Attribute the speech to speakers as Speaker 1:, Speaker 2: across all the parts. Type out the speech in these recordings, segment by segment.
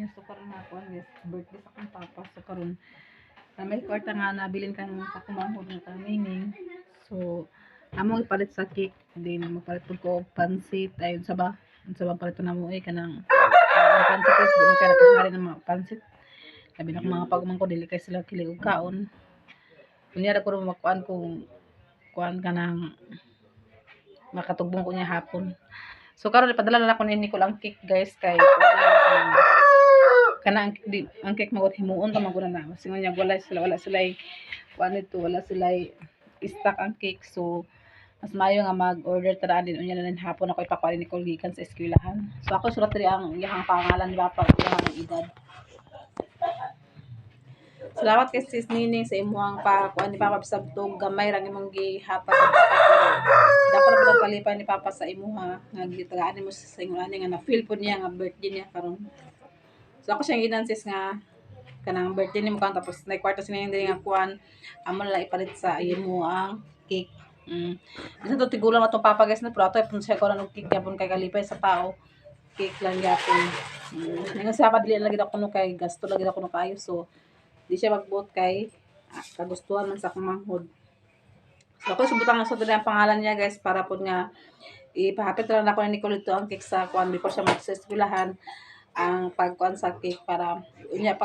Speaker 1: guys, so karon nga ako guys, birthday sa akong papa. So karon na may kwarta nga nabilin kang sa kumanghod nga kamining. So amo ipalit sa cake, din magpalit pud ko og pansit ayon sa ba. Unsa ba palit na mo kanang ang pansit is di man kay nakahari ng mga pansit. Sabi na ko mga pagumang ko dili kay sila kili og kaon. Kunya ra ko makuan kung kuan kanang makatugbong ko niya hapon. So karon ipadala na ako ni Nicole ang cake guys kay kana ang cake magot himuon ta maguna na. Singon niya wala sila kuan nito, wala sila stock ang cake. So mas maayo nga mag-order tara din unya na hapon ako ipakuha ni Nicole gikan sa eskwelahan. So ako sulat diri ang iyang pangalan ni Papa, iyang edad. Salamat kay sis Nining sa imuhang kuan ni Papa bisag tug gamay ra imong gihatag ang Papa. Dako na pud palipay ni Papa sa imuha nga gitagaan mo sa ingon ani nga na feel pud niya nga birthday niya karon. So ako siyang inansis nga kanang birthday ni mo kan tapos na kwarta sining diri nga kuan amo la ipalit sa imo ang cake. Bisan to tigulang atong Papa guys na pero ato pun siya ko og cake yapon kay kalipay sa tao. Cake lang yapon. Nga sa pa dili lagi ako no kay gasto lagi ako no kayo so di siya magbuot kay kagustuhan man sa kumanghod. So ako subutan nga sa dili ang pangalan niya guys para pud nga ipahapit ra na ako ni Nicole ito ang cake sa kuan before siya mag-eskwelahan ang pagkuan sa cake para unya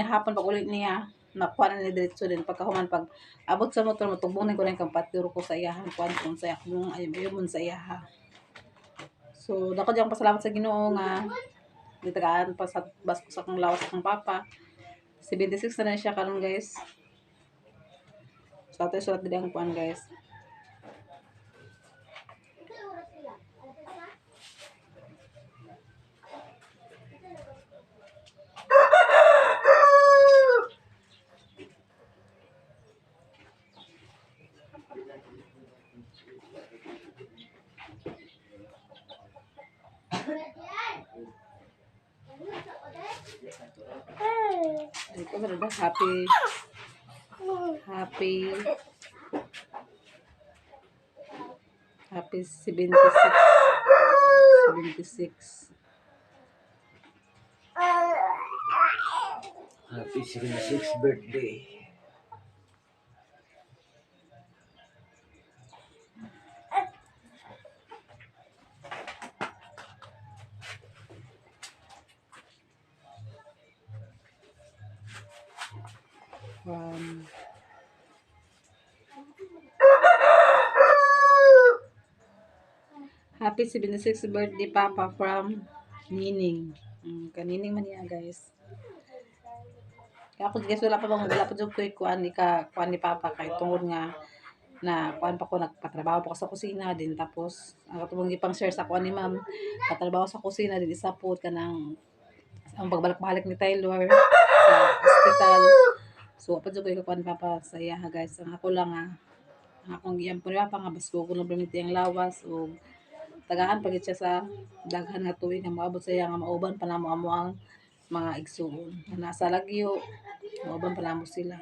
Speaker 1: hapon pag uli niya nakuha na ni diretso din pagkahuman pag abot sa motor matubong ko rin kang patiro ko sa iyahan kuan kung sa akong ayun sa iyaha. So dako jang pasalamat sa Ginoo nga gitagaan pa sa basko sa akong lawas sa akong Papa. 76 na siya karon guys. So ato sulat din ang kuan guys. Ito ba happy 76
Speaker 2: Happy 76th birthday.
Speaker 1: Happy 76th birthday Papa from Nining. Kanining man niya guys. Kaya ako guys wala pa jud ko kuan ni Papa kay tungod nga na kuan pa ko nagpatrabaho pa ko sa kusina din tapos ang katubang gipang share sa kuan ni Ma'am patrabaho sa kusina din isa po kanang ang pagbalik-balik ni Taylor sa hospital. So pa jud ko kuan Papa sa iya guys. Ang ako lang ang akong giyang po ni Papa nga basko ko lang permiti ang lawas o tagaan pagit siya sa daghan nga tuig nga maabot sa iya nga mauban pa namo amo ang mga igsuon nga nasa lagyo mauban pa namo sila.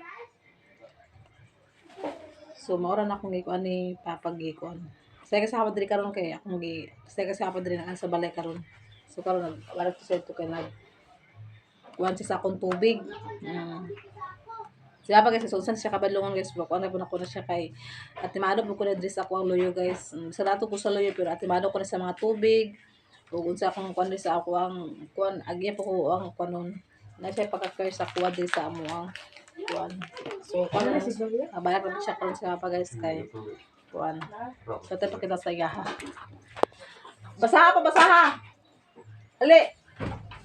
Speaker 1: So maura na akong gikuan ni Papa gikuan. Saya kasi ako diri karon kay akong saya kasi ako diri na sa balay karon. So karon wala to sa ito kay nag kuan siya sa akong tubig. Siya pa guys, sunsan siya kabadlongon guys. Kuan na po na siya kay atimado po ko na dress ako ang loyo guys. Sa dato ko sa loyo pero atimado ko na sa mga tubig. Ug unsa akong kuan sa ako ang kuan agya po ko ang kuanon. Na siya pagka-care sa kuan din sa amo ang kuan. So kuan na bayar na siya karon sa pa guys kay kuan. So tayo pakita sa iya ha. Basaha. Ali.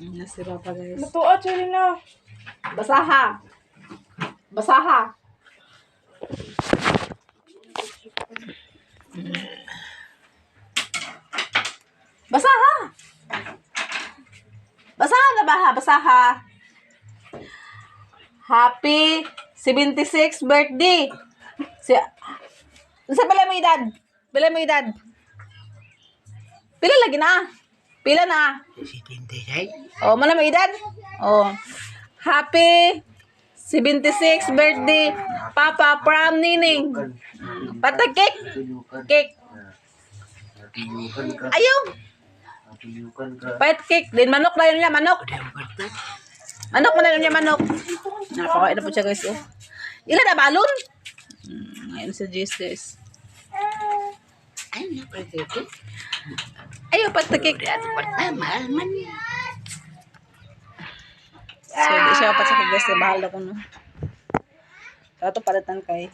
Speaker 1: Nasira pa guys.
Speaker 3: Matuot siya na.
Speaker 1: Basaha. Basaha na basaha. Happy 76th birthday. Sa pila mo edad? Pila lagi na? Pila na?
Speaker 2: 76.
Speaker 1: Oh, mana mo edad? Oh. Happy 76th birthday Papa from Nining. Patag cake. Ayaw. Pait cake din manok dayon niya manok. Manok mo na niya manok. Nakakain na po siya guys. Oh. Ilan na balon? Ayun si Jess guys.
Speaker 2: Ano pa dito?
Speaker 1: Ayaw pagtakik.
Speaker 2: Mahal man.
Speaker 1: So, di siya patsakik guys. Bahal ako no. So, ito palitan kay.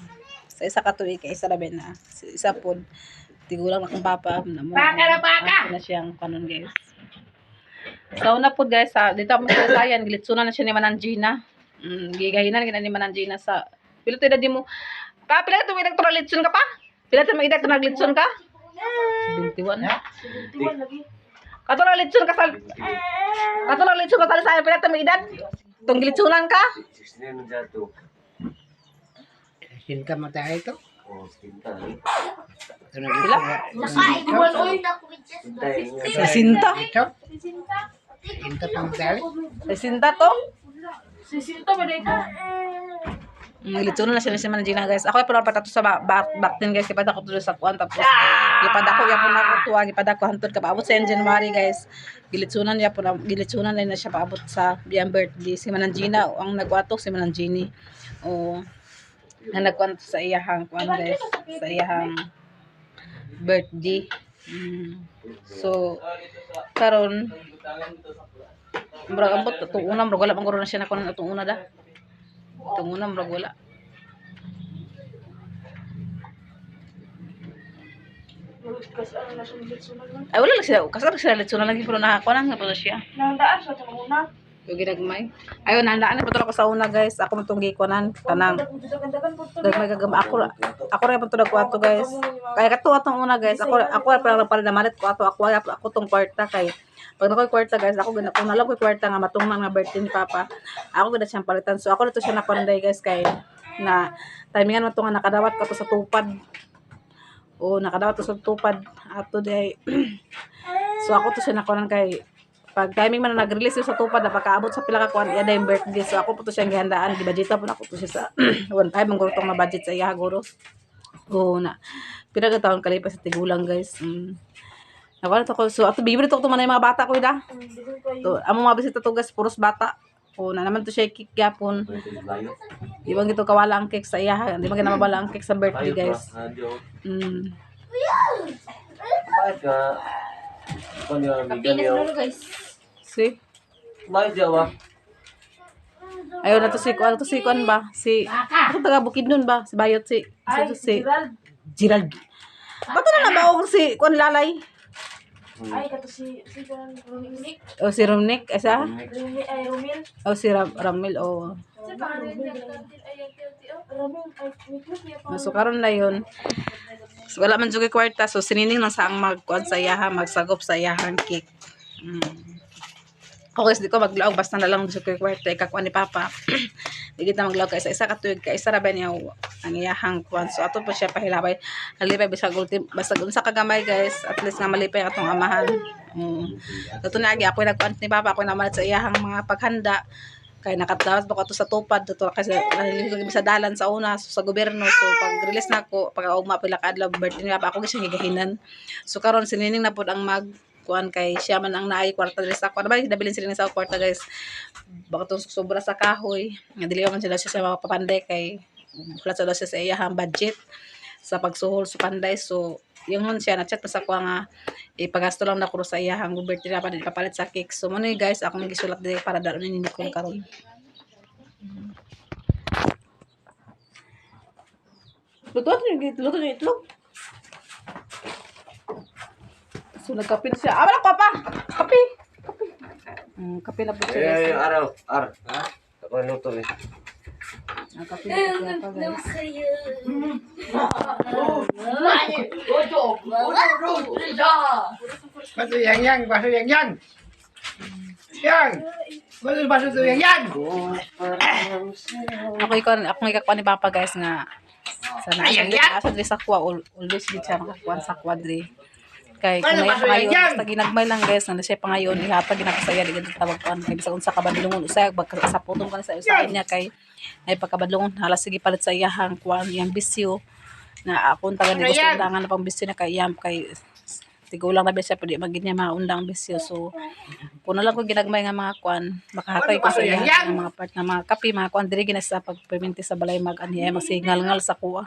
Speaker 1: Sa isa katuig kay isa labi na. Sa isa po. Tigulang na kong papa. Baka na baka! Na siyang kanon guys. So, una po guys. Dito ako sa sayan. Gilitsunan na siya ni Manang Gina. Gigahinan ni Manang Gina sa... Pila tayo di mo. Pila ito may litsun ka pa? Pila ito may litsun ka? 21. Katulong litsun ka sa... Katulong litsun ka sa sayan. Pila ito may edad? Itong gilitsunan ka?
Speaker 2: 16 na dito.
Speaker 3: Sinta mo tayo ito?
Speaker 2: Oh, sinta.
Speaker 1: Sila? Sa
Speaker 2: Sinta.
Speaker 1: sinta?
Speaker 3: Ito? Sinta pang tayo?
Speaker 1: Sa sinta to?
Speaker 4: Sisinto ba dito?
Speaker 1: Litsunan na siya ni Manang Gina guys. Ako ay pala patato sa backtin guys. Ipada ko tuloy sa kuwan. Tapos ipada ko yapon na ko tuwa. Ipada ko hantod ka paabot sa January guys. Gilitsunan niya po na. Gilitsunan na siya paabot sa biyang birthday. Si Manang Gina ang nagwatok si Manang Gini. O na nagkwento sa iyahang kuwan guys. Sa iyahang birthday. So karon murag ambot itong una murag wala pang na siya na kunan itong una da. Itong una murag wala.
Speaker 4: Kasi ano na siya nilitsunan lang.
Speaker 1: Ay wala lang sila. Kasi sila litsunan lagi pero nakakunan nga po siya.
Speaker 4: Nandaan siya itong una.
Speaker 1: Yung ginagmay. Ayun, handaan na po ako sa una guys. Ako matong gikunan. Kanang
Speaker 4: Dagan-dagan po ito.
Speaker 1: gagmay gagama. Ako rin po ito nagkuha guys. Kaya katuwa itong una guys. Ako rin parang pala namalit ko. Ako itong kwarta kay. Pag nakoy kwarta guys, kung nalang ko'y kwarta nga matungman nga birthday ni Papa, ako ganda siyang palitan. So ako dito siya napanday guys kay na timingan mo ito nga nakadawat ka to sa tupad. O nakadawat to sa tupad. Ato day. So ako to siya nakunan kay pag timing man na nag-release sa tupad na pagkaabot sa pila ka kuan iya day birthday. So ako po to siyang gihandaan. Gibudgetan po na ako to siya sa one time ang gurutong na budget sa iya guro. O na. Pila ka taon kalipas sa tigulang guys. Nakuha ko. So, ato bibili to man yung mga bata ko ida. To, amo mga bisita to guys, puros bata. O na naman to siya cake yapon. Di ba gito kawala ang cake sa iya. Di ba ginamabala ang cake sa birthday guys.
Speaker 2: Bakit ka?
Speaker 4: guys.
Speaker 1: See?
Speaker 2: Bakit jawa?
Speaker 1: Ayun na to si Kuan ba? Si ako taga Bukidnon ba? Si Bayot si Gerald. Bato na nabaog si Kuan Lalay.
Speaker 4: Ay, kato si Romil.
Speaker 1: O si Romnick isa?
Speaker 4: Romil.
Speaker 1: O si Ramil o.
Speaker 4: Si pangalan niya. Romil. Ay, wait.
Speaker 1: So karon na yun. So, wala man jugi kwarta. So sinining lang sa ang magkuan sa iyaha, magsagop sa iyahang cake. Okay, so di ko maglaog basta na lang jugi kwarta ikakuan ni Papa. Di kita maglaog ka isa katuig ka isa ra ba niya ang iyahang kuan. So ato po siya pahilabay. Halipay bisag ultim basta unsa kagamay guys. At least nga malipay atong amahan. So na agi ako nagkuan ni Papa ako namalit sa iyahang mga paghanda. Kay nakatawat ba ko to sa tupad to kasi nalilog sa dalan sa una so, sa gobyerno. So pag release na ako pag ugma pila ka adlaw birthday ni Papa ako gising higahinan. So karon sinining na pud ang mag kuan kay siya man ang naay kwarta diri sa kuan. Nabilin sila sa kwarta guys. Baka to sobra sa kahoy. Nga dili man sila sa mga papanday kay wala sa siya sa iyahang budget sa pagsuhol sa panday. So yung man siya na-chat pa sa kuha nga ipagasto lang na ko sa iyahang birthday na pa din papalit sa cake. So mo guys ako magisulat diri para daron ni Nicole karon. Luto niyo itlog. So nagkape na siya. Wala ko pa. Kape. Kape na po siya. guys.
Speaker 2: Araw. Ako luto eh.
Speaker 1: Kape na po siya guys.
Speaker 3: Baso yang. Baso yang. Yang. Baso yang.
Speaker 1: Ako ikakuha ni Papa guys nga sana asa diri sa kuha always gid siya makakuha sa kwadri kay kung may pangayon basta ginagmay lang guys na siya pangayon ihatag ginakasaya di gid tawag kuan kay bisag unsa kabadlungon usay sa putong kan sa usahay niya kay ay pagkabadlungon hala sige palit sa iyahang kuan iyang bisyo na akong taga di gusto dangan na pang bisyo na kay iyam kay tigulang na bisya pwede magid niya maundang bisyo. So kuno lang ko ginagmay nga mga kuan, makahatay ko sa iya nga mga part na mga kape, mga kuan diri gina sa pagperminti sa balay mag-ani ay magsingal-ngal sa kuha.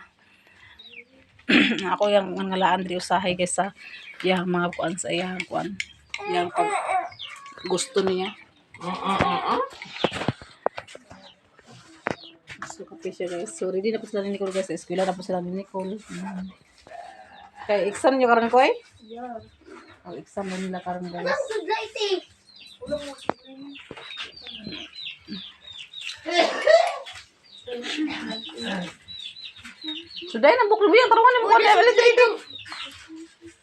Speaker 1: Ako yung ngalaan diri usahay kaysa yang mga kuan sa iya kuan. Yang pag gusto niya. So, kape siya guys. So, ready na po sila ni Nicole guys. Sa eskwela na po sila ni Nicole. Kaya, exam nyo karon ko eh?
Speaker 4: Yeah.
Speaker 1: Oh, exam na nila karon guys.
Speaker 4: Ulang mo.
Speaker 1: So, dahil na buklo yan. Karoon mo kaya balik dito.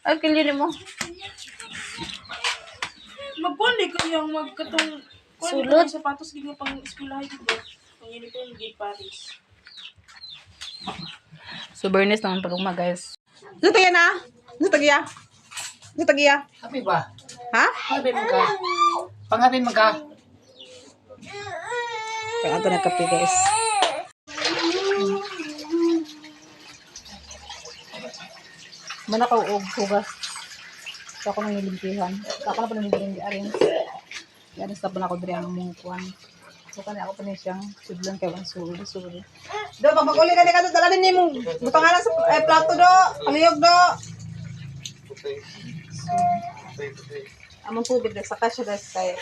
Speaker 1: Ay, kilinin mo.
Speaker 4: Magkuhan ko yung magkatong
Speaker 1: Sulod.
Speaker 4: sapatos gid nga pang eskwelahan dito. Ang uniform gid Paris.
Speaker 1: So, Bernice naman pag guys. Zutagya na? Zutagya? Zutagya?
Speaker 3: Happy ba?
Speaker 1: Ha?
Speaker 3: Happy mo ka? Panghappy mo ka?
Speaker 1: Kaya ato na kape guys. Manakaw og hugas. So ako nang nilimpihan. So ako na pa nang nilimpihan. Yan sa pa na ako diri ang mong kuan. So kani ako pa ni siyang sudlan kay suri. Do pag maguli ka ni kadto dala din nimo butangan sa plato do. Paliyog do. Among tubig sa kasya guys kay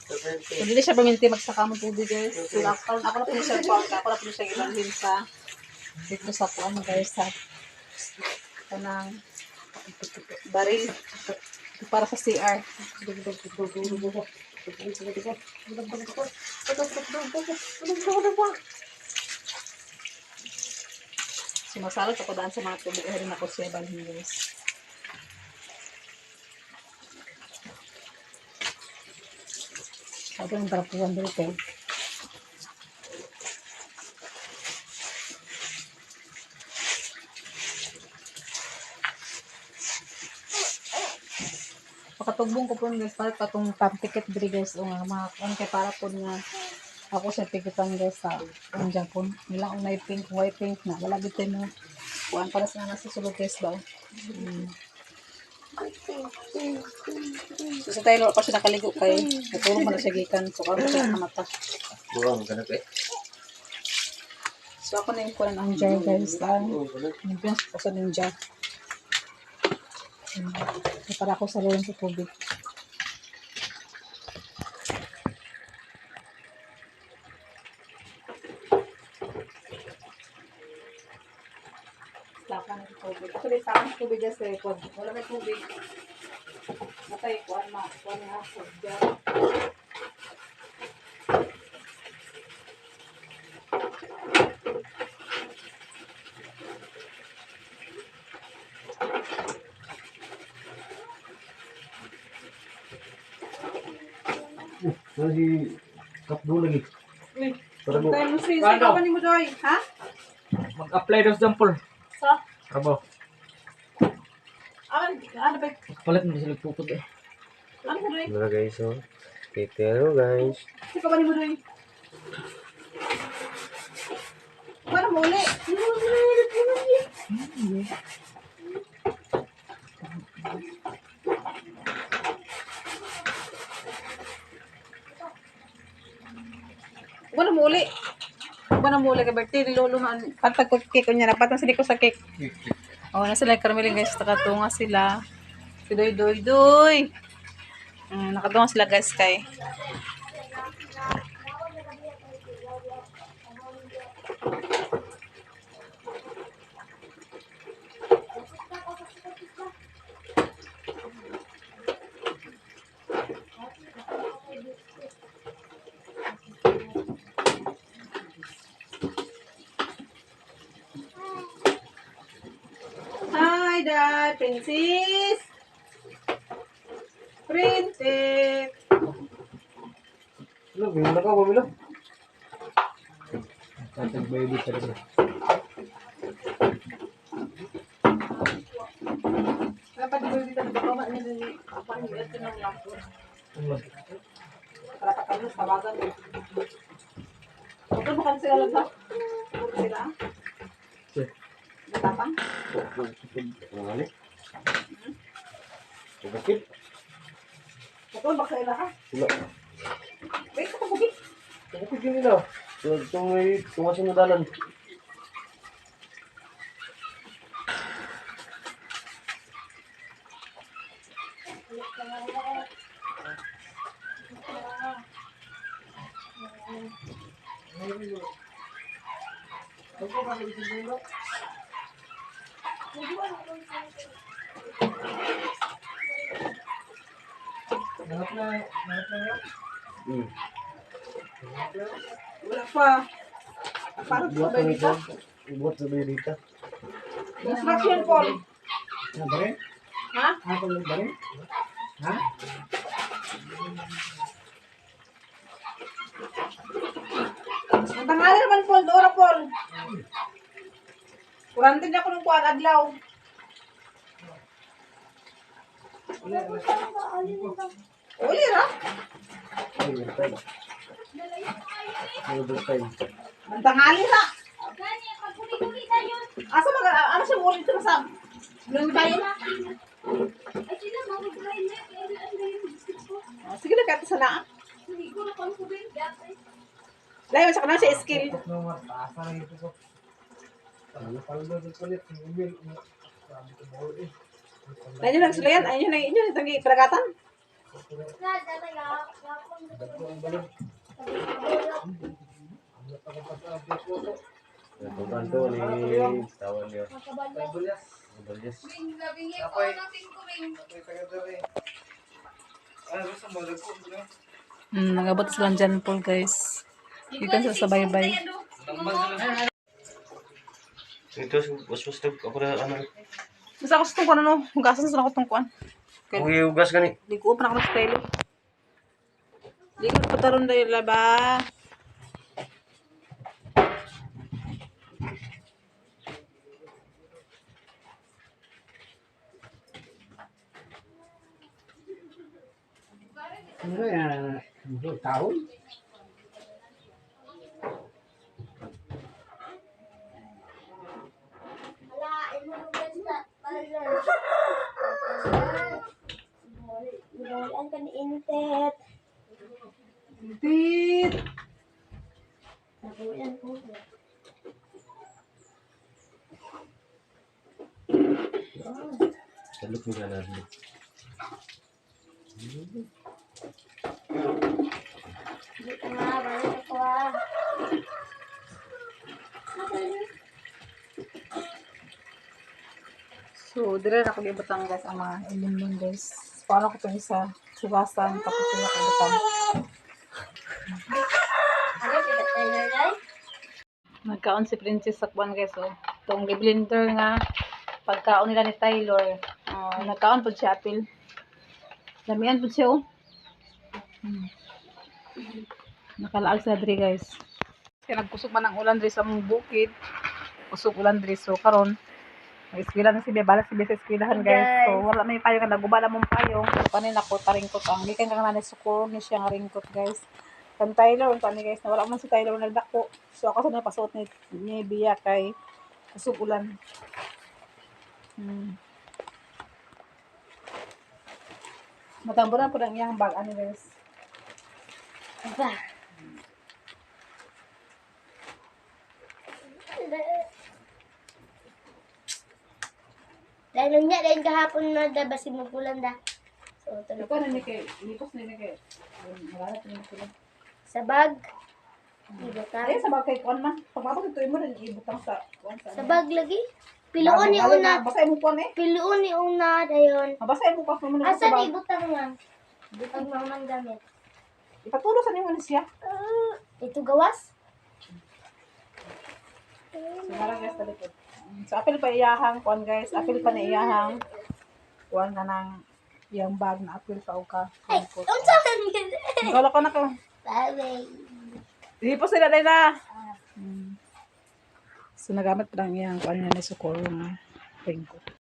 Speaker 1: so, hindi siya paminti magsaka mong tubig guys. So ako na pa ni siya kuan. Ako na pa ni siya ilalhin sa dito sa kuan guys sa kanang baril para sa CR. Sumasalot ako daan sa mga tubig. Rin ako siya balhin guys. Ito yung tarapuan dito. Pakatugbong ko po guys, para katong ticket diri guys o nga mga kay para po nga ako sa tikitan guys sa unjang po nila ang may pink, white pink na wala gito mo kuan para sa nasa sulod guys ba. So sa tayo pa siya nakaligo kay natulog man siya gikan so karon siya namata.
Speaker 2: Buang ka na, pe.
Speaker 1: So ako na yung kuan ang jar guys ang yung ko sa jar. Para ako sa loob sa tubig. Lakan ng tubig. Actually, sa akin tubig kasi pag wala may tubig, matay ko ang kuan nga sa jar.
Speaker 2: Lagi kapdo lagi. Para mo.
Speaker 1: Tayo mo sis, ikaw pa ni mo doy, ha?
Speaker 5: Mag-apply daw sa sample.
Speaker 1: Sa?
Speaker 5: Trabaho.
Speaker 1: Ano ba?
Speaker 5: Palit mo sila pupod eh.
Speaker 1: Ano mo doy?
Speaker 2: Mga guys, oh. Pero guys.
Speaker 1: Ikaw pa ni mo doy? Para mo uli. Wala mo uli. Wala mo uli ka birthday ni lolo man. Patag ko cake niya na patang sila ko sa cake. Oh, na sila Carmelin guys, nakatunga sila. Si Doy Doy Doy. Nakatunga sila guys kay. Hi, Dad. Princess. Princess.
Speaker 2: Ano, bimila ka, bimila?
Speaker 5: Tatag baby talaga.
Speaker 1: Dapat di dito na baka man ni apa ni ito ng lampo. Para pakalos tawagan. Ito mo kan sila lang. Sila.
Speaker 5: Sir.
Speaker 1: Matapang.
Speaker 2: Ano, Bakit?
Speaker 1: Ito, baka ila ka.
Speaker 2: Sila.
Speaker 1: Wait, ito bukit.
Speaker 2: Bakit yun nila? Itong may tumasin na dalan. Hmm.
Speaker 1: Wala pa. Parang
Speaker 2: Buat
Speaker 1: sabay
Speaker 2: na
Speaker 1: dito.
Speaker 2: ito. Buat sabay dito.
Speaker 1: Construction, Paul. Ha? Ang tangali naman, Paul. Dora, Paul. Kurantin niya ko ng kuwan, adlaw. Uli, ra?
Speaker 2: Overtime. Overtime.
Speaker 1: Ang tangali, ra? Asa mag... Ano siya ulit ito sa... Blue tayo? Sige na, kahit sa naa. Layo, sa kanan siya skill. Layo lang sila yan. Ayun na inyo. Itong ikragatan.
Speaker 2: Ito kanto ni tawan niya. Balyas.
Speaker 1: Nagabot sila dyan, Paul, guys. Dito sa sabay-bay.
Speaker 2: Ito, was ako na ano.
Speaker 1: Basta ako sa itong kuwan, ano? Hugasan sa ako itong kuwan.
Speaker 2: Kung iugas ka ni.
Speaker 1: Ligo pa na ako ng style. Ligo pa taron dahil laba.
Speaker 4: Ang kaniintet.
Speaker 1: Tit!
Speaker 4: Nabuyan po.
Speaker 2: Saluk ni na natin.
Speaker 4: Dito nga, balik ako ah.
Speaker 1: So, dire na ko ibutang guys ang mga ilimon guys. Paano ko itong isa sugasan tapos sila ko ibutang.
Speaker 4: Ano, kita tayo na guys?
Speaker 1: Nagkaon si Princess sa kuwan guys. Oh. Itong blender nga pagkaon nila ni Taylor. Nagkaon po siya apil. Damihan po siya oh. Nakalaag sila diri guys. Kaya nagkusog man ang ulan diri sa mong bukid. Kusog ulan diri so karon nag-eskwela na si Bea, balak si Bea sa eskwelahan guys. So wala may payong, nagubala mong payong. So kanin ako taringkot ang gikan kang nanay suko ni siya nga ringkot guys. Kan Tyler unta ni guys na wala man si Tyler nagdako. So ako sa napasuot ni Bea kay kusog ulan. Matamburan po lang iyang bag ano guys.
Speaker 4: Aba. Dahil nung niya, dahil kahapon na dabasi mo pulan da. So, ito na
Speaker 1: Ito na ni kay lipos ni kay marami ni sila.
Speaker 4: sa bag. Ibutang.
Speaker 1: Ay sa bag kay kuan man. Pagmabot ito mo rin ibutang sa kuan
Speaker 4: Sa bag lagi. Piluon ni una.
Speaker 1: Basta mo kuan eh.
Speaker 4: Piluon ni una. Dayon.
Speaker 1: Basta mo pa mo sa
Speaker 4: Asa
Speaker 1: bag.
Speaker 4: ni ibutang nga? Pag maman gamit.
Speaker 1: Ipatulo sa nimo ni siya.
Speaker 4: Ito gawas?
Speaker 1: Sinara guys talikod. So apil pa iyahang kuan guys, apil pa na iyahang kuan na nang iyang bag na apil pa uka.
Speaker 4: Ay, unsa man gid?
Speaker 1: Wala ko na ko.
Speaker 4: Sabi.
Speaker 1: Hipos sila dai na. So nagamit pa lang iyang kuan niya ni Socorro nga ringkot.